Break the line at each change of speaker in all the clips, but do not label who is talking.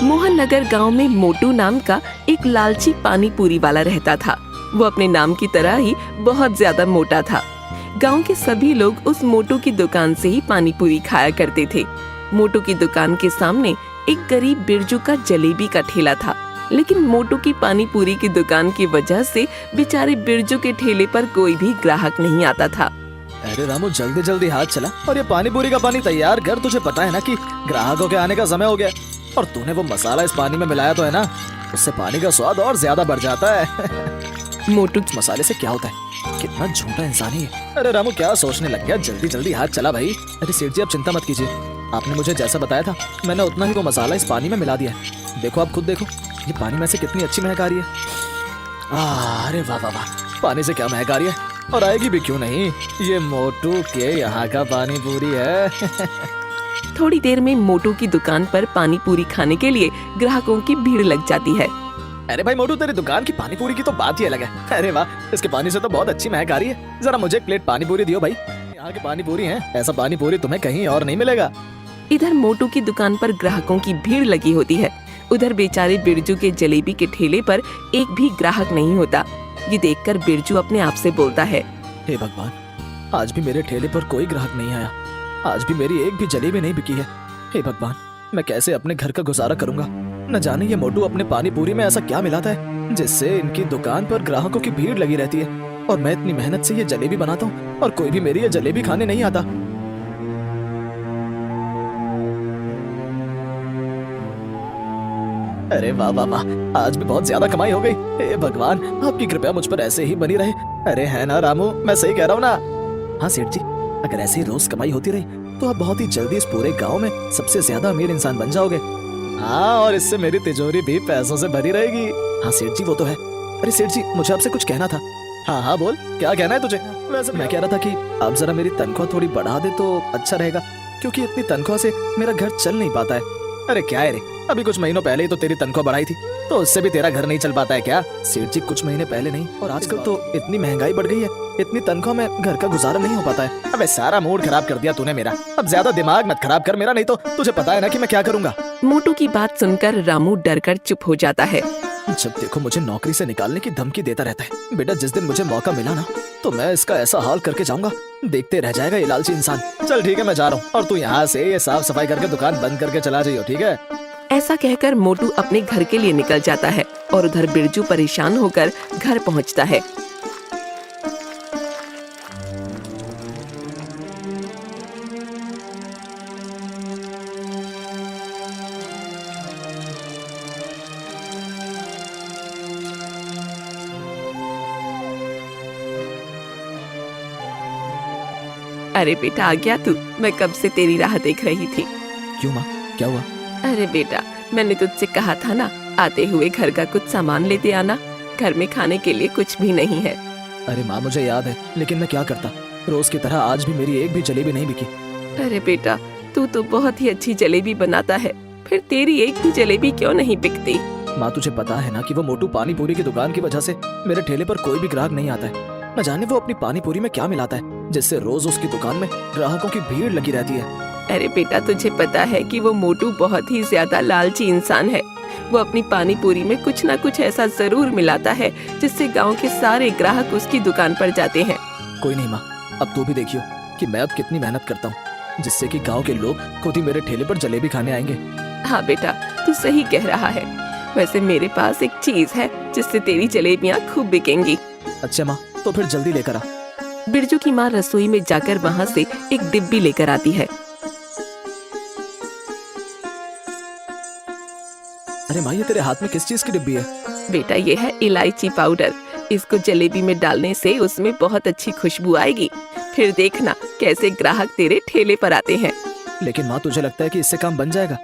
मोहन नगर गांव में मोटू नाम का एक लालची पानी पूरी वाला रहता था। वो अपने नाम की तरह ही बहुत ज्यादा मोटा था। गांव के सभी लोग उस मोटू की दुकान से ही पानी पूरी खाया करते थे। मोटू की दुकान के सामने एक गरीब बिरजू का जलेबी का ठेला था, लेकिन मोटू की पानी पूरी की दुकान की वजह से बेचारे बिरजू के ठेले पर कोई भी ग्राहक नहीं आता था।
अरे रामू, जल्दी जल्दी हाथ चला और ये पानी पूरी का पानी तैयार कर। तुझे पता है ना कि ग्राहकों के आने का समय हो गया, और तूने वो मसाला इस पानी में मिलाया तो है ना, उससे पानी का स्वाद और ज्यादा बढ़ जाता है।
मोटू
मसाले से क्या होता है? कितना झूठा इंसान ही है। अरे रामू, क्या सोचने लग गया? जल्दी जल्दी हाथ चला भाई। अरे सेठ जी, आप चिंता मत कीजिए, आपने मुझे जैसा बताया था मैंने उतना ही वो मसाला इस पानी में मिला दिया है। देखो, आप खुद देखो, ये पानी में से कितनी अच्छी महक आ रही है। अरे वाह वाह वाह, पानी से क्या महक आ रही है, और आएगी भी क्यों नहीं। ये मोटू के यहाँ का पानी पूरी है।
थोड़ी देर में मोटू की दुकान पर पानी पूरी खाने के लिए ग्राहकों की भीड़ लग जाती है।
अरे भाई मोटू, तेरी दुकान की पानी पूरी की तो बात ही अलग है। अरे वाह, इसके पानी से तो बहुत अच्छी महक आ रही है। जरा मुझे एक प्लेट पानी पूरी दियो भाई। यहाँ की पानी पूरी है, ऐसा पानी पूरी तुम्हें कहीं और नहीं मिलेगा।
इधर मोटू की दुकान पर ग्राहकों की भीड़ लगी होती है, उधर बेचारे बिरजू के जलेबी के ठेले पर एक भी ग्राहक नहीं होता। ये देखकर बिरजू अपने आप से बोलता है,
हे भगवान, आज भी मेरे ठेले पर कोई ग्राहक नहीं आया, आज भी मेरी एक भी जलेबी नहीं बिकी है। हे भगवान, मैं कैसे अपने घर का गुजारा करूंगा? न जाने ये मोटू अपने पानी पूरी में ऐसा क्या मिलाता है जिससे इनकी दुकान पर ग्राहकों की भीड़ लगी रहती है, और मैं इतनी मेहनत से ये जलेबी बनाता हूँ और कोई भी मेरी ये जलेबी खाने नहीं आता। अरे वाह वाह वाह, आज भी बहुत ज्यादा कमाई हो गई। हे भगवान, आपकी कृपया मुझ पर ऐसे ही बनी रहे। अरे है ना रामू, मैं सही कह रहा हूँ ना? हाँ सेठ जी, अगर ऐसे ही रोज कमाई होती रही तो आप बहुत ही जल्दी इस पूरे गांव में सबसे ज्यादा अमीर इंसान बन जाओगे। हाँ, और इससे मेरी तिजोरी भी पैसों से भरी रहेगी। हाँ सेठ जी, वो तो है। अरे सेठ जी, मुझे आपसे कुछ कहना था। हाँ हाँ बोल, क्या कहना है तुझे? वैसे मैं कह रहा था कि आप जरा मेरी तनख्वाह थोड़ी बढ़ा दे तो अच्छा रहेगा, क्योंकि इतनी तनख्वाह से मेरा घर चल नहीं पाता है। अरे क्या है रे, अभी कुछ महीनों पहले ही तो तेरी तनख्वाह बढ़ाई थी, तो उससे भी तेरा घर नहीं चल पाता है क्या? सेठ जी, कुछ महीने पहले नहीं, और आजकल तो इतनी महंगाई बढ़ गई है, इतनी तनख्वाह में घर का गुजारा नहीं हो पाता है। अबे सारा मूड खराब कर दिया तूने मेरा। अब ज्यादा दिमाग मत खराब कर मेरा, नहीं तो तुझे पता है ना कि मैं क्या करूंगा।
मोटू की बात सुनकर रामू डर कर चुप हो जाता है।
जब देखो मुझे नौकरी से निकालने की धमकी देता रहता है। बेटा, जिस दिन मुझे मौका मिला ना, तो मैं इसका ऐसा हाल करके जाऊंगा, देखते रह जाएगा ये लालची इंसान। चल ठीक है, मैं जा रहा हूँ, और तू यहाँ से ये साफ सफाई करके दुकान बंद करके चला जाइयो, ठीक है?
ऐसा कहकर मोटू अपने घर के लिए निकल जाता है, और उधर बिरजू परेशान होकर घर पहुंचता है। अरे बेटा, आ गया तू? मैं कब से तेरी राह देख रही थी।
क्यों माँ, क्या हुआ?
अरे बेटा, मैंने तुझसे कहा था ना, आते हुए घर का कुछ सामान लेते आना, घर में खाने के लिए कुछ भी नहीं है।
अरे माँ, मुझे याद है, लेकिन मैं क्या करता, रोज की तरह आज भी मेरी एक भी जलेबी नहीं बिकी।
अरे बेटा, तू तो बहुत ही अच्छी जलेबी बनाता है, फिर तेरी एक भी जलेबी क्यों नहीं बिकती?
माँ, तुझे पता है ना कि वो मोटू पानी पूरी की दुकान की वजह से मेरे ठेले पर कोई भी ग्राहक नहीं आता है। न जाने वो अपनी पानी पूरी में क्या मिलाता है जिससे रोज उसकी दुकान में ग्राहकों की भीड़ लगी रहती है।
अरे बेटा, तुझे पता है कि वो मोटू बहुत ही ज्यादा लालची इंसान है। वो अपनी पानी पूरी में कुछ ना कुछ ऐसा जरूर मिलाता है जिससे गांव के सारे ग्राहक उसकी दुकान पर जाते हैं।
कोई नहीं माँ, अब तू भी देखियो कि मैं अब कितनी मेहनत करता हूँ, जिससे कि गांव के लोग खुद ही मेरे ठेले पर जलेबी खाने आएंगे।
हाँ बेटा, तू सही कह रहा है। वैसे मेरे पास एक चीज है जिससे तेरी जलेबियाँ खूब बिकेंगी।
अच्छा माँ, तो फिर जल्दी लेकर आ।
बिरजू की माँ रसोई में जाकर वहाँ से एक डिब्बी लेकर आती है।
अरे माँ, ये तेरे हाथ में किस चीज की डिब्बी है?
बेटा, ये है इलायची पाउडर। इसको जलेबी में डालने से उसमें बहुत अच्छी खुशबू आएगी। फिर देखना कैसे ग्राहक तेरे ठेले पर आते हैं।
लेकिन माँ, तुझे लगता है कि इससे काम बन जाएगा?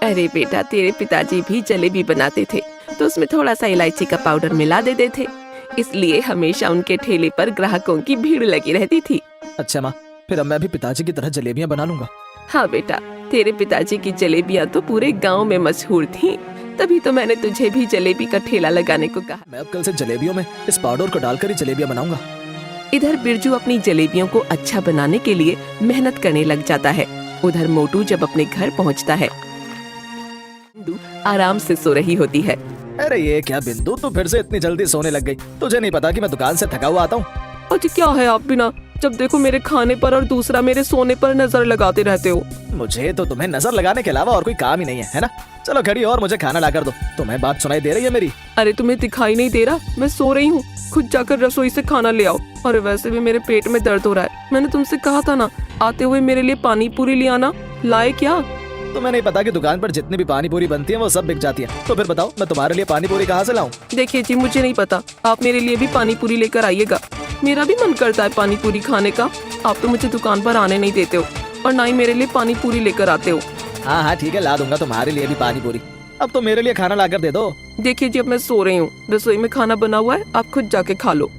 अरे बेटा, तेरे पिताजी भी जलेबी बनाते थे तो उसमें थोड़ा सा इलायची का पाउडर मिला देते थे, इसलिए हमेशा उनके ठेले पर ग्राहकों की भीड़ लगी रहती थी।
अच्छा माँ, फिर अब मैं भी पिताजी की तरह जलेबियाँ बना लूंगा।
हाँ बेटा, तेरे पिताजी की जलेबियाँ तो पूरे गांव में मशहूर थीं, तभी तो मैंने तुझे भी जलेबी का ठेला लगाने को कहा।
मैं अब कल से जलेबियों में इस पाउडर को डालकर ही जलेबियाँ बनाऊंगा।
इधर बिरजू अपनी जलेबियों को अच्छा बनाने के लिए मेहनत करने लग जाता है। उधर मोटू जब अपने घर पहुंचता है, आराम से सो रही होती है।
अरे ये क्या बिंदु, तू फिर से इतनी जल्दी सोने लग गई? तुझे नहीं पता कि मैं दुकान से थका हुआ आता हूँ?
अजी क्या है आप बिना जब देखो मेरे खाने पर और दूसरा मेरे सोने पर नजर लगाते रहते हो।
मुझे तो तुम्हें नजर लगाने के अलावा और कोई काम ही नहीं है ना? चलो खड़ी हो और मुझे खाना ला कर दो। तुम्हें बात सुनाई दे रही है मेरी?
अरे तुम्हें दिखाई नहीं दे रहा? मैं सो रही हूँ, खुद जाकर रसोई से खाना ले आओ। और वैसे भी मेरे पेट में दर्द हो रहा है। मैंने तुमसे कहा था ना आते हुए मेरे लिए पानी पूरी ले आना, लाए क्या?
तुम्हें नहीं पता कि दुकान पर जितनी भी पानी पूरी बनती है वो सब बिक जाती है। तो फिर बताओ मैं तुम्हारे लिए पानी पूरी कहाँ से लाऊं?
देखिए जी, मुझे नहीं पता, आप मेरे लिए भी पानी पूरी लेकर आइएगा। मेरा भी मन करता है पानी पूरी खाने का। आप तो मुझे दुकान पर आने नहीं देते हो और ना ही मेरे लिए पानी पूरी लेकर आते हो।
हाँ हाँ ठीक है, ला दूंगा तुम्हारे लिए भी पानी पूरी। अब तो मेरे लिए खाना ला कर दे दो।
देखिए जी, अब मैं सो रही हूँ, रसोई में खाना बना हुआ है, आप खुद जाके खा लो।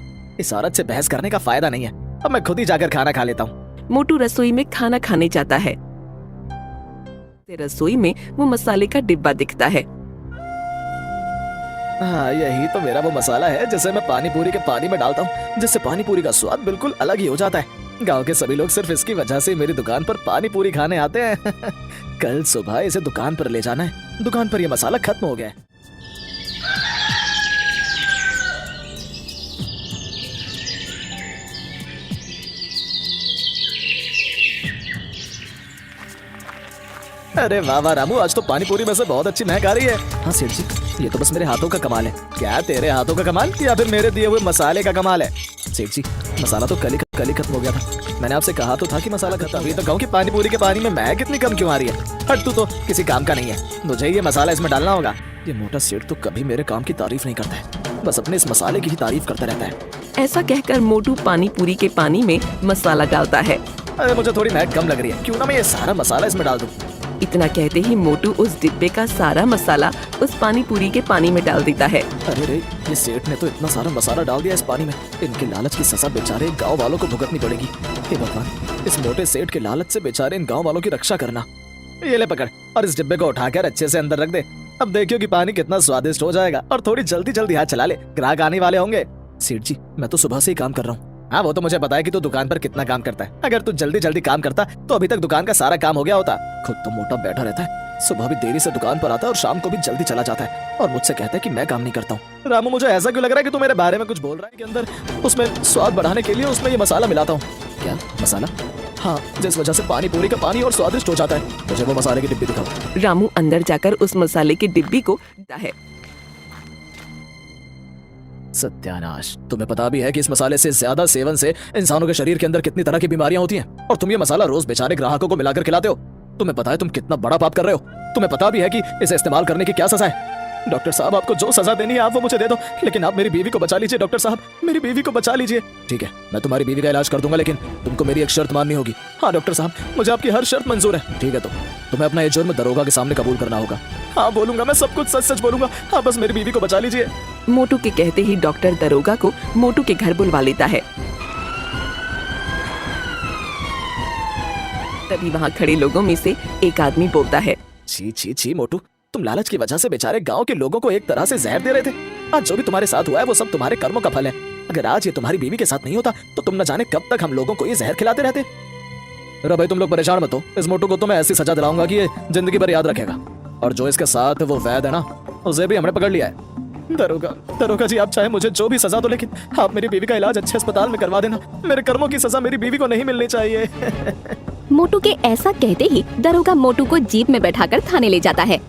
इस औरत से बहस करने का फायदा नहीं है, अब मैं खुद ही जाकर खाना खा लेता हूँ।
मोटू रसोई में खाना खाने जाता है। रसोई में वो मसाले का डिब्बा दिखता है।
हाँ यही तो मेरा वो मसाला है जिसे मैं पानी पूरी के पानी में डालता हूँ, जिससे पानी पूरी का स्वाद बिल्कुल अलग ही हो जाता है। गांव के सभी लोग सिर्फ इसकी वजह से मेरी दुकान पर पानी पूरी खाने आते हैं। कल सुबह इसे दुकान पर ले जाना है। दुकान पर ये मसाला खत्म हो गया है। अरे वाह वाह रामू, आज तो पानी पूरी में से बहुत अच्छी महक आ रही है। हाँ सेठ जी, ये तो बस मेरे हाथों का कमाल है। क्या तेरे हाथों का कमाल या फिर मेरे दिए हुए मसाले का कमाल है? सेठ जी, मसाला तो कल ही खत्म हो गया था। मैंने आपसे कहा तो था कि मसाला खत्म। अभी तो गाँव की पानी पूरी के पानी में महक कितनी कम क्यों आ रही है? हट, तू तो किसी काम का नहीं है, मुझे ये मसाला इसमें डालना होगा। ये मोटा सेठ तो कभी मेरे काम की तारीफ नहीं करता है, बस अपने इस मसाले की ही तारीफ करता रहता है।
ऐसा कहकर मोटू पानी पूरी के पानी में मसाला डालता है।
अरे मुझे थोड़ी महक कम लग रही है, क्यों ना मैं ये सारा मसाला इसमें डाल दूं।
इतना कहते ही मोटू उस डिब्बे का सारा मसाला उस पानी पूरी के पानी में डाल देता है।
अरे रे, ये सेठ ने तो इतना सारा मसाला डाल दिया इस पानी में। इनके लालच की सजा बेचारे गांव वालों को भुगतनी पड़ेगी। हे भगवान, इस मोटे सेठ के लालच से बेचारे इन गांव वालों की रक्षा करना। ये ले पकड़ और इस डिब्बे को उठाकर अच्छे से अंदर रख दे। अब देखियो कि पानी कितना स्वादिष्ट हो जाएगा। और थोड़ी जल्दी जल्दी हाथ चला ले, ग्राहक आने वाले होंगे। सेठ जी, मैं तो सुबह से ही काम कर रहा हूँ। हाँ वो तो मुझे पता है कि तू दुकान पर कितना काम करता है। अगर तू जल्दी जल्दी काम करता तो अभी तक दुकान का सारा काम हो गया होता। खुद तो मोटा बैठा रहता है, सुबह भी देरी से दुकान पर आता है और शाम को भी जल्दी चला जाता है और मुझसे कहता है कि मैं काम नहीं करता हूँ। रामू, मुझे ऐसा क्यों लग रहा है कि तू मेरे बारे में कुछ बोल रहा है कि अंदर उसमें स्वाद बढ़ाने के लिए उसमें ये मसाला मिलाता हूँ। क्या मसाला? हाँ, जिस वजह से पानी पूरी का पानी और स्वादिष्ट हो जाता है। मुझे वो मसाले की डिब्बी दिखाओ।
रामू अंदर जाकर उस मसाले की डिब्बी को देखता है।
सत्यानाश, तुम्हें पता भी है कि इस मसाले से ज्यादा सेवन से इंसानों के शरीर के अंदर कितनी तरह की बीमारियां होती हैं और तुम ये मसाला रोज बेचारे ग्राहकों को मिलाकर खिलाते हो। तुम्हें पता है तुम कितना बड़ा पाप कर रहे हो। तुम्हें पता भी है कि इसे इस्तेमाल करने की क्या सजा है। डॉक्टर साहब, आपको जो सजा देनी है आप वो मुझे दे दो, लेकिन आप मेरी बीवी को बचा लीजिए। डॉक्टर साहब, मेरी बीवी को बचा लीजिए। ठीक है, मैं तुम्हारी बीवी का इलाज कर दूंगा, लेकिन तुमको मेरी एक शर्त माननी होगी। हाँ डॉक्टर साहब, मुझे आपकी हर शर्त मंजूर है। ठीक है, तो तुम्हें अपना ये जुर्म दरोगा के सामने कबूल करना होगा। हाँ बोलूंगा, मैं सब कुछ सच सच बोलूंगा। हाँ बस मेरी बीवी को बचा लीजिए।
मोटू के कहते ही डॉक्टर दरोगा को मोटू के घर बुलवा लेता है। तभी वहाँ खड़े लोगों में से एक आदमी बोलता है,
छी छी छी मोटू, तुम लालच की वजह से बेचारे गांव के लोगों को एक तरह से जहर दे रहे थे। आज जो भी तुम्हारे साथ हुआ है वो सब तुम्हारे कर्मों का फल है। अगर आज ये तुम्हारी बीवी के साथ नहीं होता तो तुम न जाने कब तक हम लोगों को ये जहर खिलाते रहते। अरे भाई तुम लोग परेशान मत हो, इस मोटू को तो मैं ऐसी सजा दिलाऊंगा कि ये जिंदगी भर याद रखेगा। और जो इसके साथ वो वैद है ना, उसे भी हमने पकड़ लिया है। दरोगा जी, आप चाहे मुझे जो भी सजा दो, लेकिन आप मेरी बीवी का इलाज अच्छे अस्पताल में करवा देना। मेरे कर्मों की सजा मेरी बीवी को नहीं मिलनी चाहिए।
मोटू के ऐसा कहते ही दरोगा मोटू को जीप में बैठाकर थाने ले जाता है।